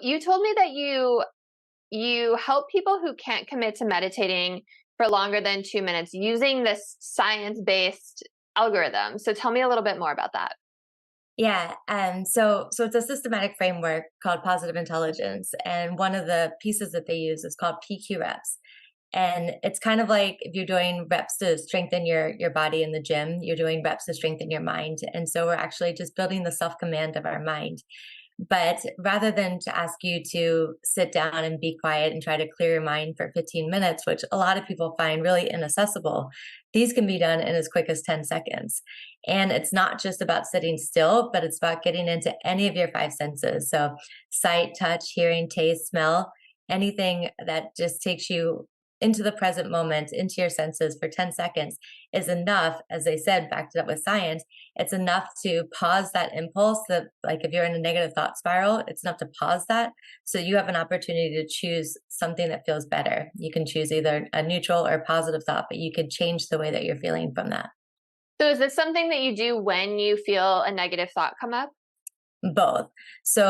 you told me that you help people who can't commit to meditating for longer than 2 minutes using this science-based algorithm. So tell me a little bit more about that. Yeah, so it's a systematic framework called positive intelligence, and one of the pieces that they use is called PQ reps. And it's kind of like if you're doing reps to strengthen your body in the gym, you're doing reps to strengthen your mind. And so we're actually just building the self-command of our mind. But rather than to ask you to sit down and be quiet and try to clear your mind for 15 minutes, which a lot of people find really inaccessible, these can be done in as quick as 10 seconds. And it's not just about sitting still, but it's about getting into any of your five senses. So, sight, touch, hearing, taste, smell, anything that just takes you into the present moment, into your senses for 10 seconds is enough. As they said, backed it up with science, it's enough to pause that impulse that, like, if you're in a negative thought spiral, it's enough to pause that. So you have an opportunity to choose something that feels better. You can choose either a neutral or positive thought, but you could change the way that you're feeling from that. So is this something that you do when you feel a negative thought come up? Both. So